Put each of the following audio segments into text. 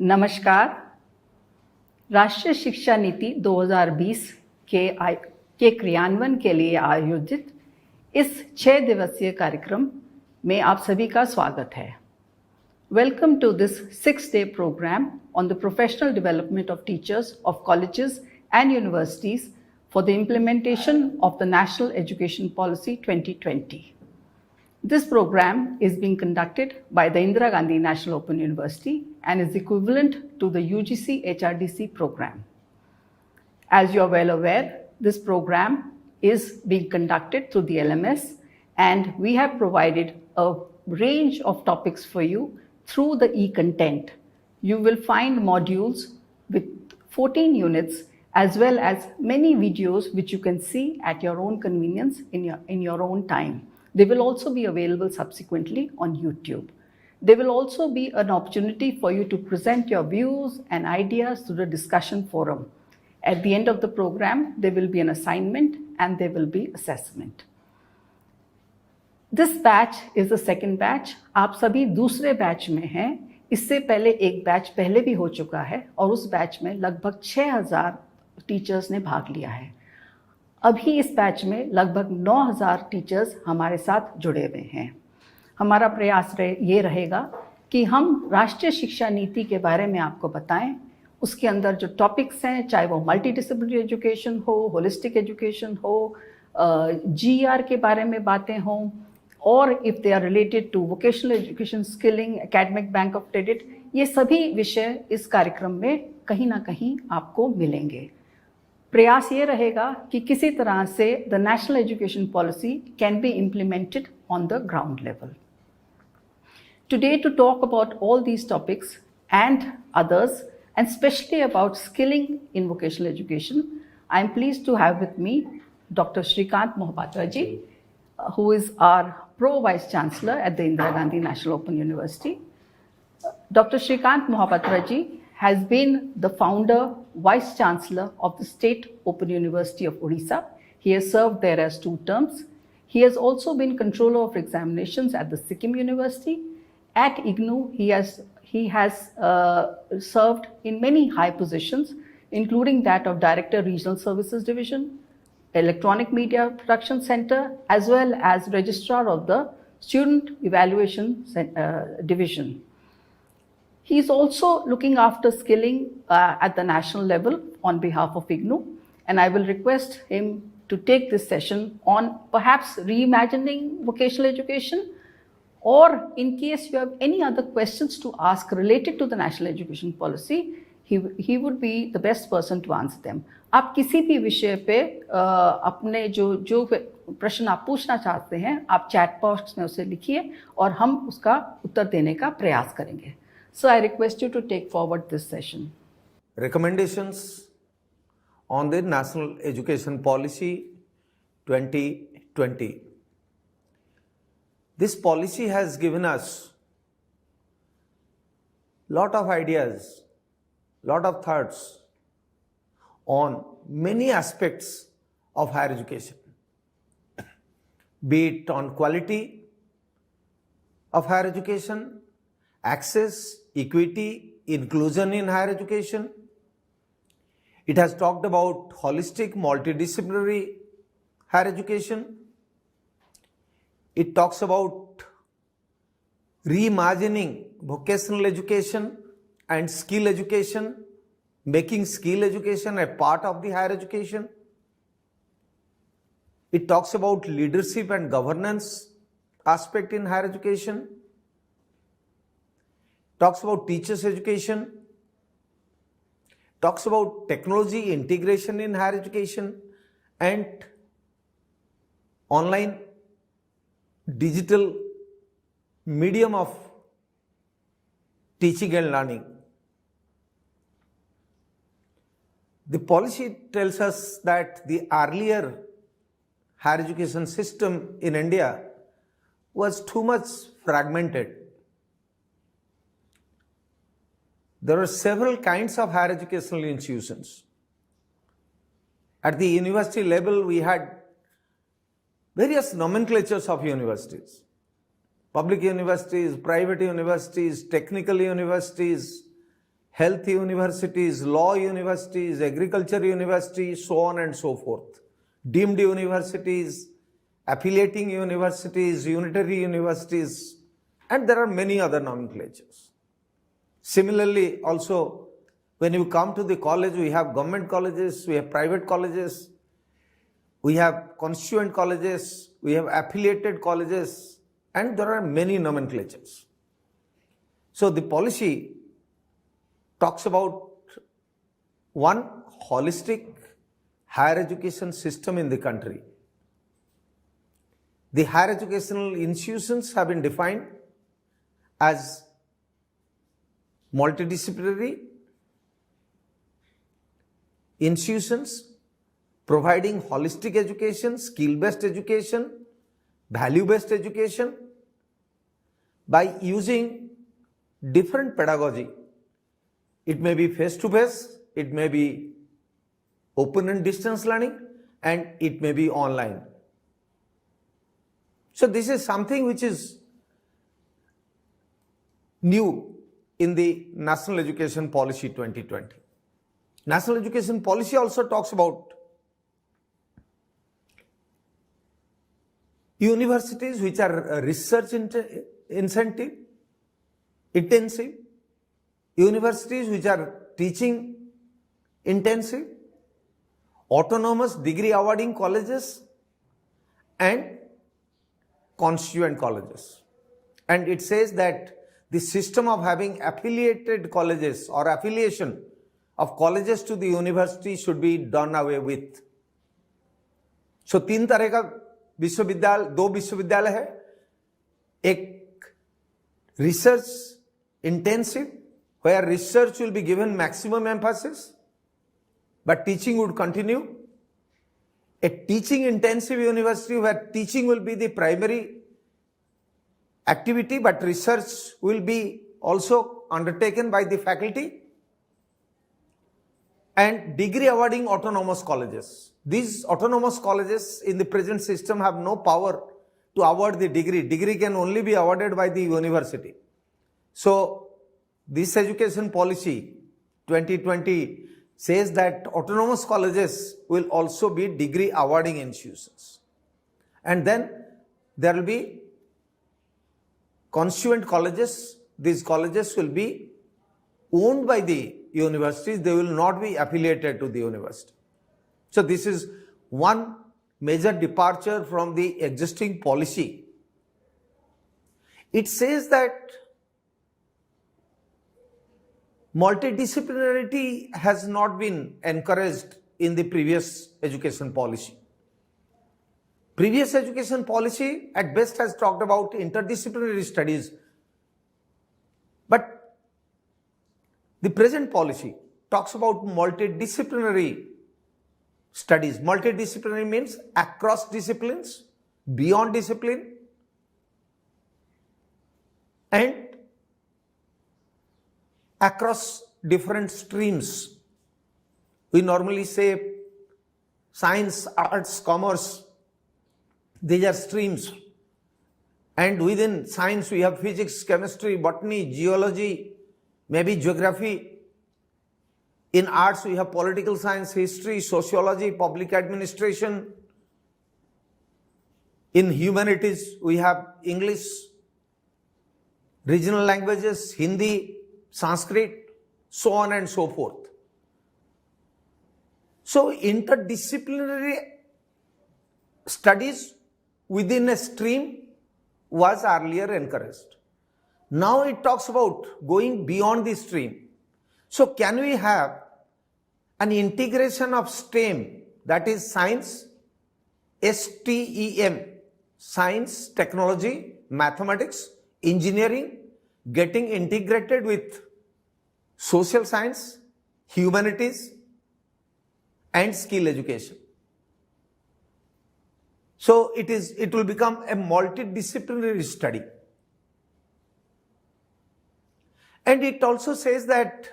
नमस्कार। राष्ट्रीय शिक्षा नीति 2020 के क्रियान्वयन के लिए आयोजित इस 6 दिवसीय कार्यक्रम में आप सभी का स्वागत है। Welcome to this 6-day program on the professional development of teachers of colleges and universities for the implementation of the National Education Policy 2020. This program is being conducted by the Indira Gandhi National Open University and is equivalent to the UGC HRDC program. As you are well aware, this program is being conducted through the LMS, and we have provided a range of topics for you through the e-content. You will find modules with 14 units as well as many videos which you can see at your own convenience in your own time. They will also be available subsequently on YouTube. There will also be an opportunity for you to present your views and ideas to the discussion forum. At the end of the program, there will be an assignment and there will be assessment. This batch is the second batch. आप सभी दूसरे batch में हैं। इससे पहले एक batch पहले भी हो चुका है और उस बैच में लगभग 6000 टीचर्स ने भाग लिया है। अभी इस बैच में लगभग 9000 टीचर्स हमारे साथ जुड़े हुए हैं। हमारा प्रयास ये रहेगा कि हम राष्ट्रीय शिक्षा नीति के बारे में आपको बताएं। उसके अंदर जो टॉपिक्स हैं, चाहे वो मल्टी डिसिप्लिनरी एजुकेशन हो, होलिस्टिक एजुकेशन हो, GR के बारे में बातें हों, और if they are related to vocational education, skilling, academic bank of credit, ये सभी विषय इस कार्यक्रम में कहीं ना कहीं आपको मिलेंगे। प्रयास ये रहेगा कि किसी तरह से the national education policy can be implemented on the ground level. Today to talk about all these topics and others and especially about skilling in vocational education, I am pleased to have with me Dr. Srikant Mohapatra ji, who is our Pro Vice Chancellor at the Indira Gandhi National Open University. Dr. Srikant Mohapatra ji has been the founder, Vice Chancellor of the State Open University of Odisha. He has served there as 2 terms. He has also been Controller of Examinations at the Sikkim University. At IGNOU, he has served in many high positions, including that of Director Regional Services Division, Electronic Media Production Center, as well as Registrar of the Student Evaluation Division. He is also looking after skilling at the national level on behalf of IGNOU, and I will request him to take this session on perhaps reimagining vocational education, or in case you have any other questions to ask related to the national education policy, he would be the best person to answer them. आप किसी भी विषय पे अपने जो प्रश्न आप पूछना चाहते हैं, आप चैट बॉक्स में उसे लिखिए और हम उसका उत्तर देने का प्रयास करेंगे। So I request you to take forward this session. Recommendations on the National Education Policy 2020. This policy has given us lot of ideas, lot of thoughts on many aspects of higher education, be it on quality of higher education, access, equity, inclusion in higher education. It has talked about holistic, multidisciplinary higher education. It talks about reimagining vocational education and skill education, making skill education a part of the higher education. It talks about leadership and governance aspect in higher education. Talks about teachers' education. Talks about technology integration in higher education and online digital medium of teaching and learning. The policy tells us that the earlier higher education system in India was too much fragmented. There are several kinds of higher educational institutions. At the university level, we had various nomenclatures of universities. Public universities, private universities, technical universities, health universities, law universities, agriculture universities, so on and so forth, deemed universities, affiliating universities, unitary universities, and there are many other nomenclatures. Similarly, also, when you come to the college, we have government colleges, we have private colleges, we have constituent colleges, we have affiliated colleges, and there are many nomenclatures. So the policy talks about one holistic higher education system in the country. The higher educational institutions have been defined as multidisciplinary institutions providing holistic education, skill-based education, value-based education by using different pedagogy. It may be face-to-face, it may be open and distance learning, and it may be online. So this is something which is new in the National Education Policy 2020. National Education Policy also talks about universities which are research intensive, universities which are teaching intensive, autonomous degree awarding colleges, and constituent colleges. And it says that the system of having affiliated colleges or affiliation of colleges to the university should be done away with. So तीन तरह का विश्वविद्यालय, दो विश्वविद्यालय है, एक research intensive where research will be given maximum emphasis but teaching would continue, a teaching intensive university where teaching will be the primary activity but research will be also undertaken by the faculty, and degree awarding autonomous colleges. These autonomous colleges in the present system have no power to award the degree. Degree can only be awarded by the university. So this education policy 2020 says that autonomous colleges will also be degree awarding institutions. And then there will be constituent colleges. These colleges will be owned by the universities, they will not be affiliated to the university. So this is one major departure from the existing policy. It says that multidisciplinarity has not been encouraged in the previous education policy. Previous education policy at best has talked about interdisciplinary studies, but the present policy talks about multidisciplinary studies. Multidisciplinary means across disciplines, beyond discipline, and across different streams. We normally say science, arts, commerce, these are streams. And within science we have physics, chemistry, botany, geology, maybe geography. In arts, we have political science, history, sociology, public administration. In humanities, we have English, regional languages, Hindi, Sanskrit, so on and so forth. So, interdisciplinary studies within a stream was earlier encouraged. Now it talks about going beyond the stream. So can we have an integration of STEM, that is science, STEM, science, technology, mathematics, engineering, getting integrated with social science, humanities, and skill education. So it will become a multidisciplinary study. And it also says that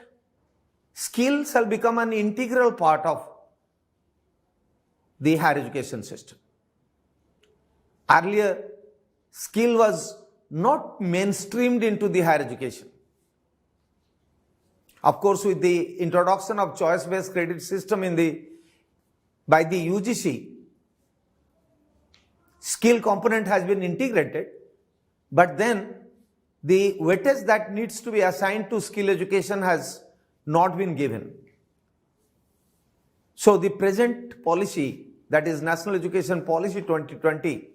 skill shall become an integral part of the higher education system. Earlier, skill was not mainstreamed into the higher education. Of course, with the introduction of choice-based credit system by the UGC, skill component has been integrated, but then the weightage that needs to be assigned to skill education has not been given. So the present policy, that is National Education Policy 2020,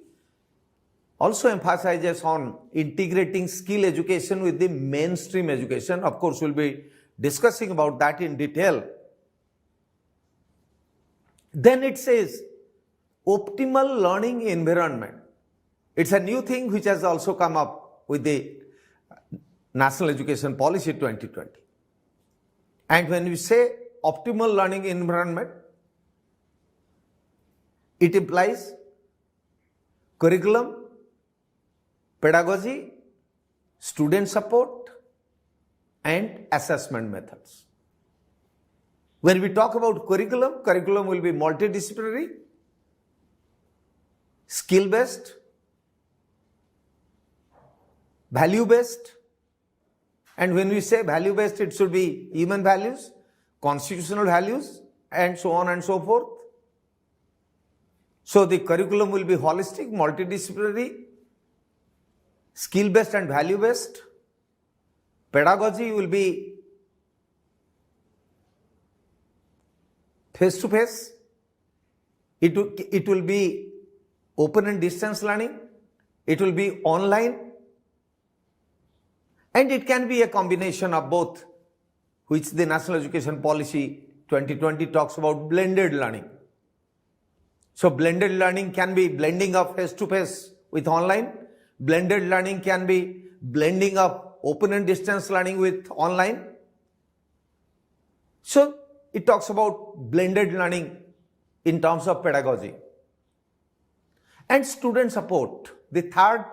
also emphasizes on integrating skill education with the mainstream education. Of course, we'll be discussing about that in detail. Then it says optimal learning environment. It's a new thing which has also come up with the National Education Policy 2020. And when we say optimal learning environment, it implies curriculum, pedagogy, student support, and assessment methods. When we talk about curriculum will be multidisciplinary, skill-based, value-based, and when we say value-based, it should be human values, constitutional values, and so on and so forth. So the curriculum will be holistic, multidisciplinary, skill-based and value-based. Pedagogy will be face-to-face. It will be open and distance learning. It will be online. And it can be a combination of both, which the National Education Policy 2020 talks about blended learning. So blended learning can be blending of face-to-face with online. Blended learning can be blending of open and distance learning with online. So it talks about blended learning in terms of pedagogy. And student support, the third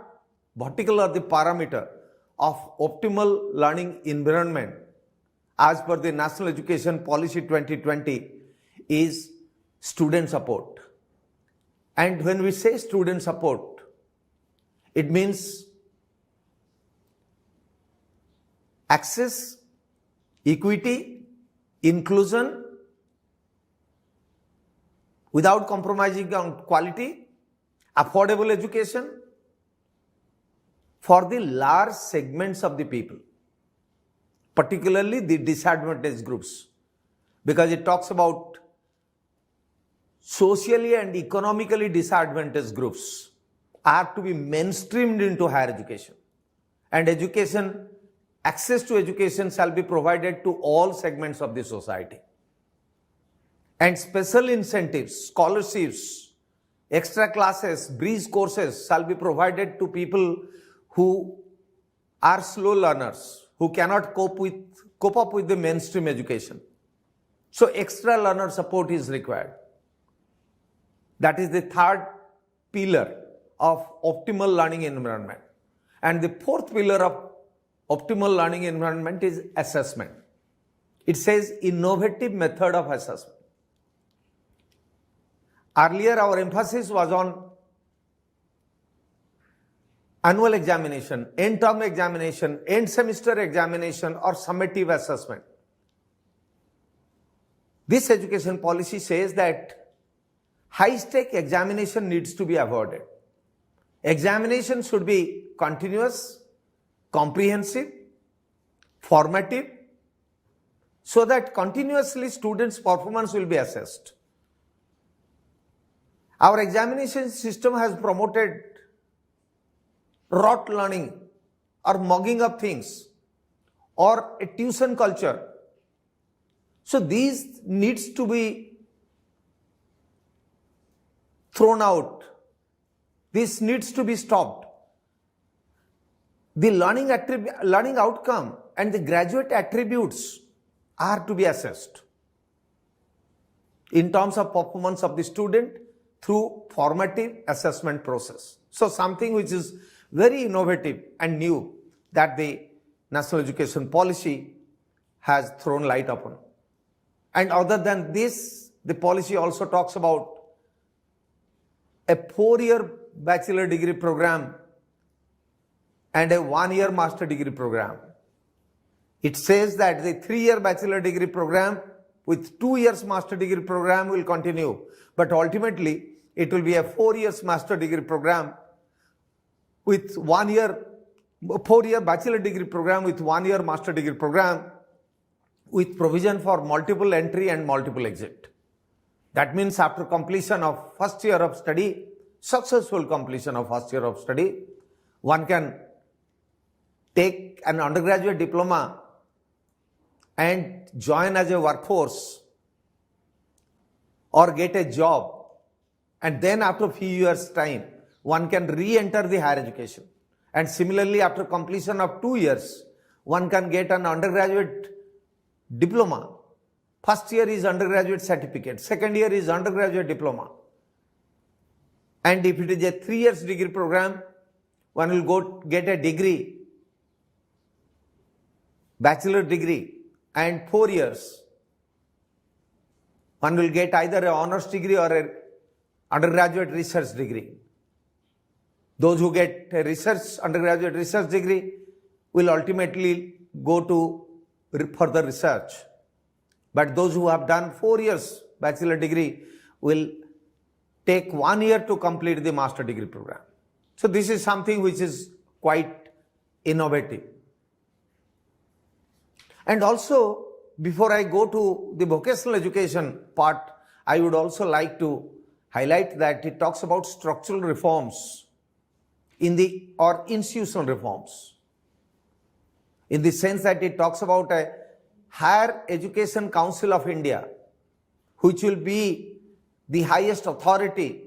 vertical or the parameter of optimal learning environment as per the National Education Policy 2020 is student support. And when we say student support, it means access, equity, inclusion without compromising on quality, affordable education for the large segments of the people, particularly the disadvantaged groups, because it talks about socially and economically disadvantaged groups are to be mainstreamed into higher education, and access to education shall be provided to all segments of the society. And special incentives, scholarships, extra classes, breeze courses shall be provided to people who are slow learners, who cannot cope up with the mainstream education. So extra learner support is required. That is the third pillar of optimal learning environment. And the fourth pillar of optimal learning environment is assessment. It says innovative method of assessment. Earlier, our emphasis was on annual examination, end term examination, end semester examination, or summative assessment. This education policy says that high-stake examination needs to be avoided. Examination should be continuous, comprehensive, formative, so that continuously students' performance will be assessed. Our examination system has promoted rote learning or mugging up things or a tuition culture. So these needs to be thrown out. This needs to be stopped. The learning outcome and the graduate attributes are to be assessed in terms of performance of the student through formative assessment process. So something which is very innovative and new that the National Education Policy has thrown light upon. And other than this, the policy also talks about a 4-year bachelor degree program and a 1-year master degree program. It says that the 3-year bachelor degree program with 2 years master degree program will continue, but ultimately it will be a 4 years master degree program with 1 year, 4-year bachelor degree program with 1 year master degree program with provision for multiple entry and multiple exit. That means after completion of first year of study, successful completion of first year of study, one can take an undergraduate diploma and join as a workforce or get a job, and then after a few years time one can re-enter the higher education, and similarly after completion of 2 years one can get an undergraduate diploma. First year is undergraduate certificate, second year is undergraduate diploma, and if it is a 3 years degree program, one will go get a degree, bachelor degree, and 4 years one will get either an honors degree or an undergraduate research degree. Those who get a undergraduate research degree will ultimately go to further research. But those who have done 4 years bachelor degree will take 1 year to complete the master degree program. So this is something which is quite innovative. And also, before I go to the vocational education part, I would also like to highlight that it talks about structural reforms or institutional reforms, in the sense that it talks about a Higher Education Council of India, which will be the highest authority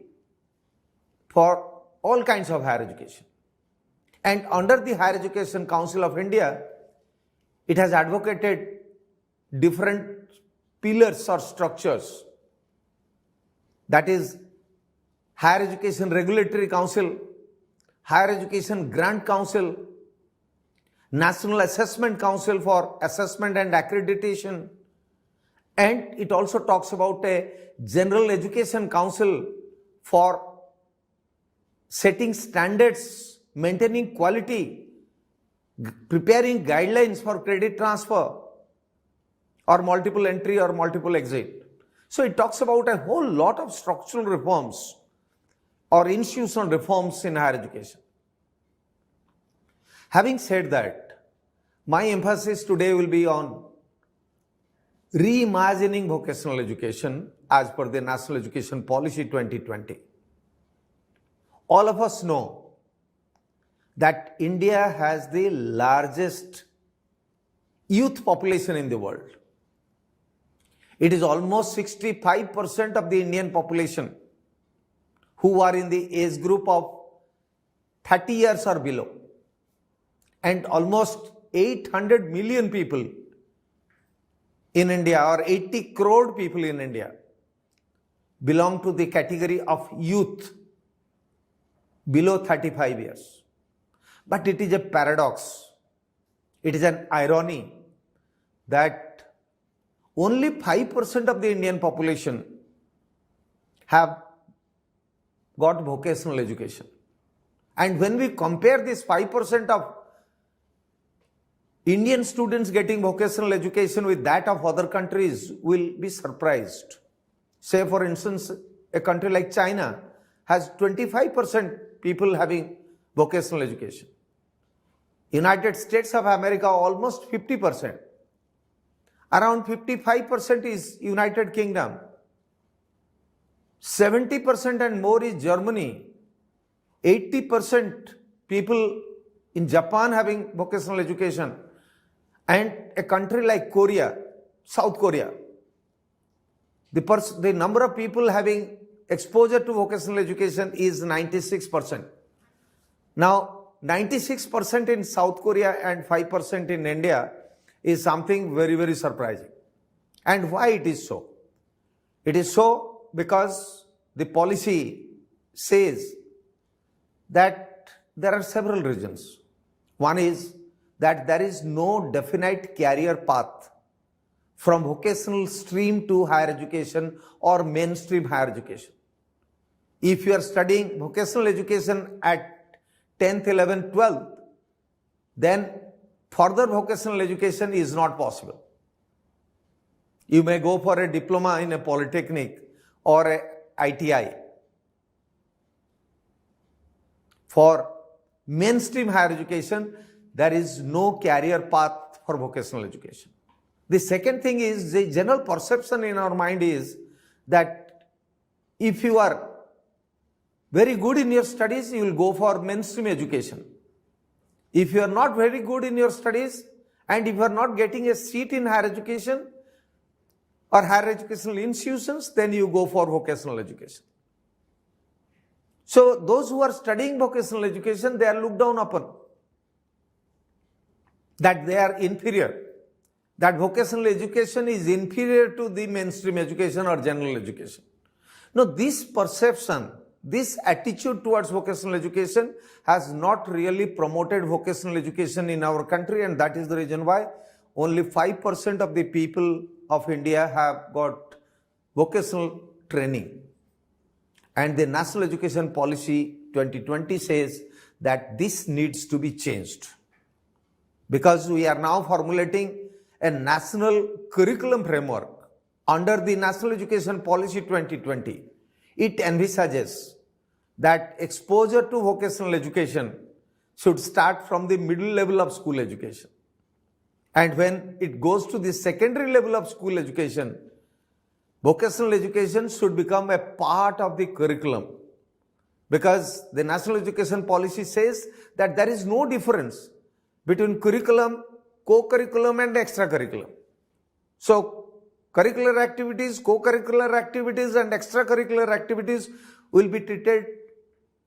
for all kinds of higher education. And under the Higher Education Council of India, it has advocated different pillars or structures. That is Higher Education Regulatory Council, Higher Education Grant Council, National Assessment Council for Assessment and Accreditation, and it also talks about a General Education Council for setting standards, maintaining quality, preparing guidelines for credit transfer or multiple entry or multiple exit. So it talks about a whole lot of structural reforms or institutional reforms in higher education. Having said that, my emphasis today will be on reimagining vocational education as per the National Education Policy 2020. All of us know that India has the largest youth population in the world. It is almost 65% of the Indian population who are in the age group of 30 years or below, and almost 800 million people in India, or 80 crore people in India, belong to the category of youth below 35 years. But it is a paradox, it is an irony that only 5% of the Indian population have got vocational education. And when we compare this 5% of Indian students getting vocational education with that of other countries, will be surprised. Say for instance, a country like China has 25% people having vocational education. United States of America almost 50%. Around 55% is United Kingdom. 70% and more is Germany. 80% people in Japan having vocational education. And a country like Korea, South Korea, the number of people having exposure to vocational education is 96%. Now, 96% in South Korea and 5% in India is something very, very surprising. And why it is so? It is so because the policy says that there are several reasons. One is that there is no definite career path from vocational stream to higher education or mainstream higher education. If you are studying vocational education at 10th, 11th, 12th, then further vocational education is not possible. You may go for a diploma in a polytechnic or a ITI. For mainstream higher education, there is no career path for vocational education. The second thing is, the general perception in our mind is that if you are very good in your studies, you will go for mainstream education. If you are not very good in your studies and if you are not getting a seat in higher education or higher educational institutions, then you go for vocational education. So those who are studying vocational education, they are looked down upon, that they are inferior, that vocational education is inferior to the mainstream education or general education. Now, this perception, this attitude towards vocational education has not really promoted vocational education in our country, and that is the reason why only 5% of the people of India have got vocational training. And the National Education Policy 2020 says that this needs to be changed, because we are now formulating a national curriculum framework under the National Education Policy 2020. It envisages that exposure to vocational education should start from the middle level of school education. And when it goes to the secondary level of school education, vocational education should become a part of the curriculum, because the National Education Policy says that there is no difference between curriculum, co-curriculum and extracurriculum. So, curricular activities, co-curricular activities and extracurricular activities will be treated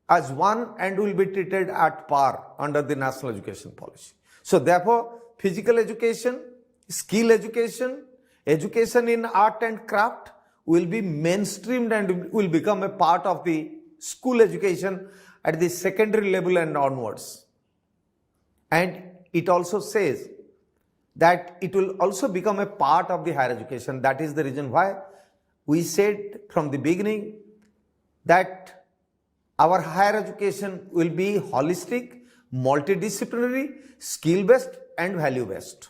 as one and will be treated at par under the National Education Policy. So, therefore, physical education, skill education, education in art and craft will be mainstreamed and will become a part of the school education at the secondary level and onwards. And it also says that it will also become a part of the higher education. That is the reason why we said from the beginning that our higher education will be holistic, multidisciplinary, skill-based and value-based.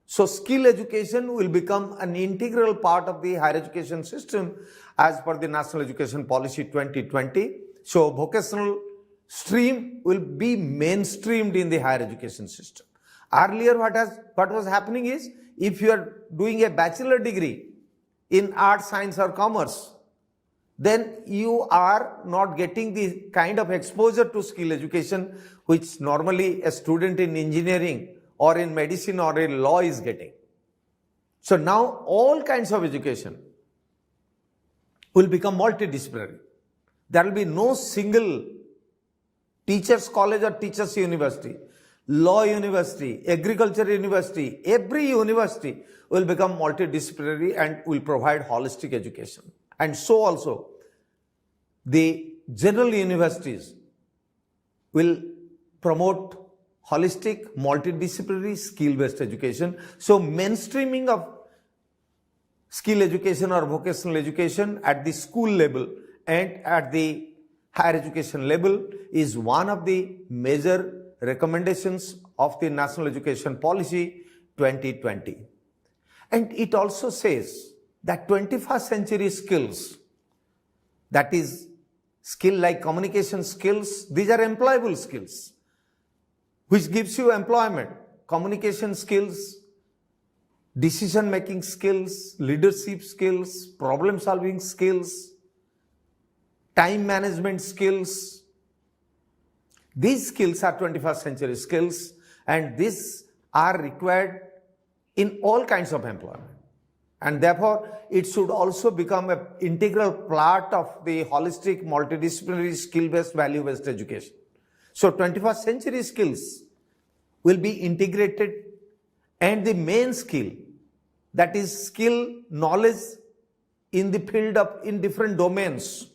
So skill education will become an integral part of the higher education system as per the National Education Policy 2020. So vocational stream will be mainstreamed in the higher education system. Earlier what was happening is, if you are doing a bachelor degree in art, science or commerce, then you are not getting the kind of exposure to skill education which normally a student in engineering or in medicine or in law is getting. So now all kinds of education will become multidisciplinary. There will be no single teachers college or teachers university, law university, agriculture university. Every university will become multidisciplinary and will provide holistic education. And so also the general universities will promote holistic, multidisciplinary, skill-based education. So mainstreaming of skill education or vocational education at the school level and at the higher education level is one of the major recommendations of the National Education Policy 2020. And it also says that 21st century skills, that is skill like communication skills, these are employable skills, which gives you employment. Communication skills, decision-making skills, leadership skills, problem-solving skills, time management skills. These skills are 21st century skills, and these are required in all kinds of employment. And therefore, it should also become an integral part of the holistic, multidisciplinary, skill-based, value-based education. So 21st century skills will be integrated, and the main skill, that is skill, knowledge in the field of, in different domains.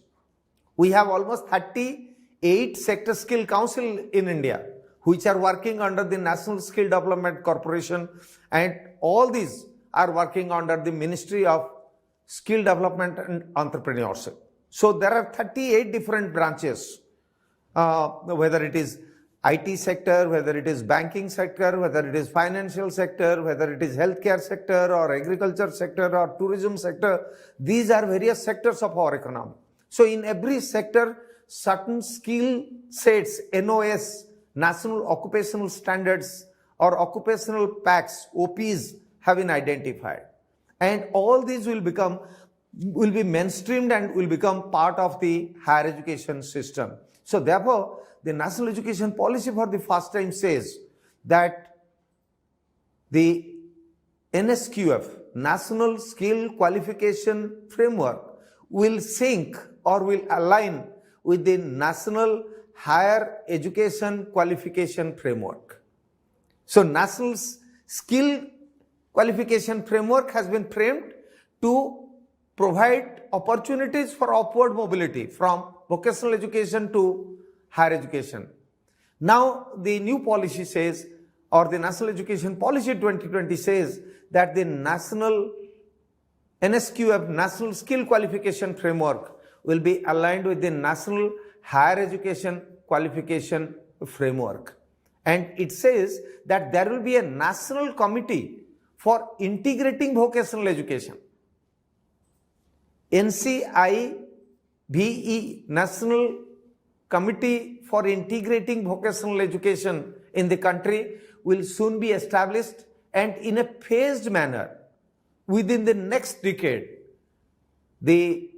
We have almost 38 sector skill council in India, which are working under the National Skill Development Corporation, and all these are working under the Ministry of Skill Development and Entrepreneurship. So there are 38 different branches, whether it is IT sector, whether it is banking sector, whether it is financial sector, whether it is healthcare sector or agriculture sector or tourism sector, these are various sectors of our economy. So in every sector, certain skill sets, NOS, National Occupational Standards or Occupational Pacts, OPs, have been identified. And all these will be mainstreamed and will become part of the higher education system. So therefore, the National Education Policy for the first time says that the NSQF, National Skill Qualification Framework, will sync or will align with the National Higher Education Qualification Framework. So National Skill Qualification Framework has been framed to provide opportunities for upward mobility from vocational education to higher education. Now the new policy says, or the National Education Policy 2020 says, that the National NSQF, National Skill Qualification Framework, will be aligned with the National Higher Education Qualification Framework. And it says that there will be a national committee for integrating vocational education. NCIVE, National Committee for Integrating Vocational Education in the country, will soon be established, and in a phased manner within the next decade, the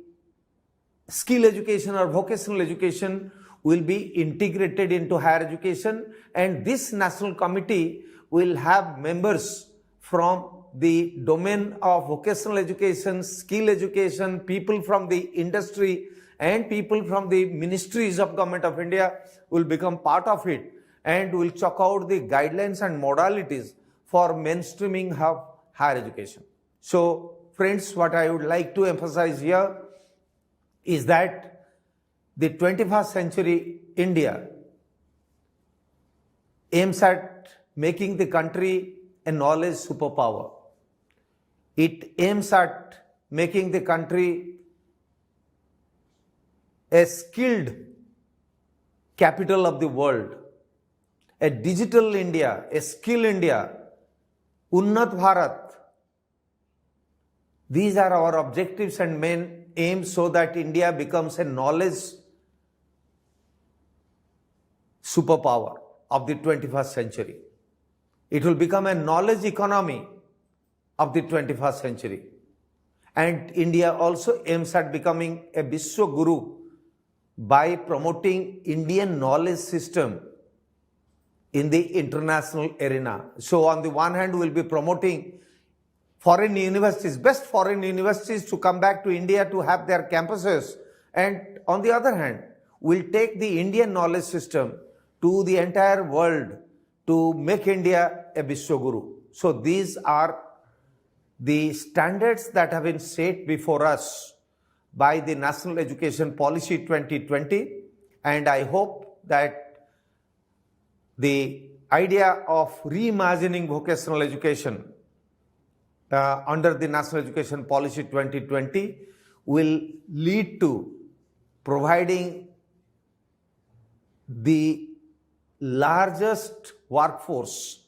skill education or vocational education will be integrated into higher education, and this national committee will have members from the domain of vocational education, skill education, people from the industry and people from the ministries of Government of India will become part of it and will chalk out the guidelines and modalities for mainstreaming of higher education. So friends, what I would like to emphasize here is that the 21st century India aims at making the country a knowledge superpower. It aims at making the country a skilled capital of the world, a digital India, a skill India, Unnat Bharat. These are our objectives and main aims, so that India becomes a knowledge superpower of the 21st century. It will become a knowledge economy of the 21st century. And India also aims at becoming a Vishwa Guru by promoting Indian knowledge system in the international arena. So on the one hand, we will be promoting foreign universities, best foreign universities to come back to India to have their campuses. And on the other hand, we'll take the Indian knowledge system to the entire world to make India a Vishwa Guru. So these are the standards that have been set before us by the National Education Policy 2020, and I hope that the idea of reimagining vocational education under the National Education Policy 2020 will lead to providing the largest workforce,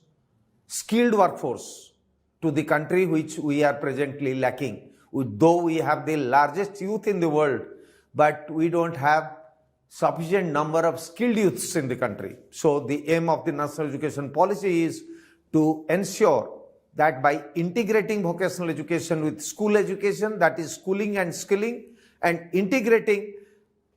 skilled workforce to the country which we are presently lacking. Though we have the largest youth in the world, but we don't have sufficient number of skilled youths in the country. So the aim of the National Education Policy is to ensure that by integrating vocational education with school education, that is schooling and skilling, and integrating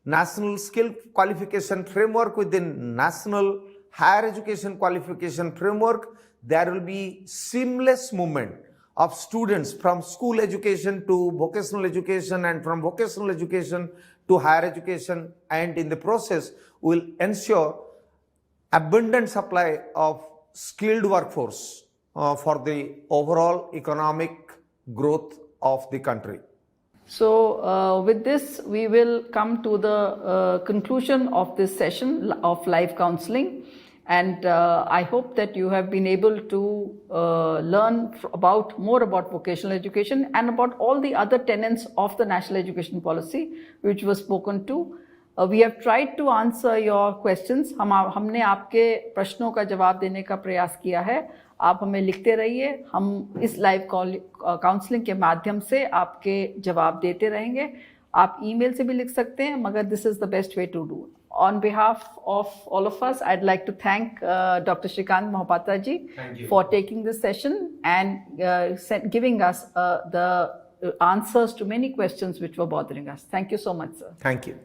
National Skill Qualification Framework with the National Higher Education Qualification Framework, there will be seamless movement of students from school education to vocational education and from vocational education to higher education, and in the process will ensure abundant supply of skilled workforce for the overall economic growth of the country. So with this, we will come to the conclusion of this session of live counseling. And I hope that you have been able to learn more about vocational education and about all the other tenets of the National Education Policy, which was spoken to We have tried to answer your questions. हमने आपके प्रश्नों का जवाब देने का प्रयास किया है. आप हमें लिखते रहिए. हम इस लाइव काउंसलिंग के माध्यम से आपके जवाब देते रहेंगे. आप ईमेल से भी लिख सकते हैं, मगर this is the best way to do. On behalf of all of us, I'd like to thank Dr. Srikant Mohapatra ji for taking this session and giving us the answers to many questions which were bothering us. Thank you so much, sir. Thank you.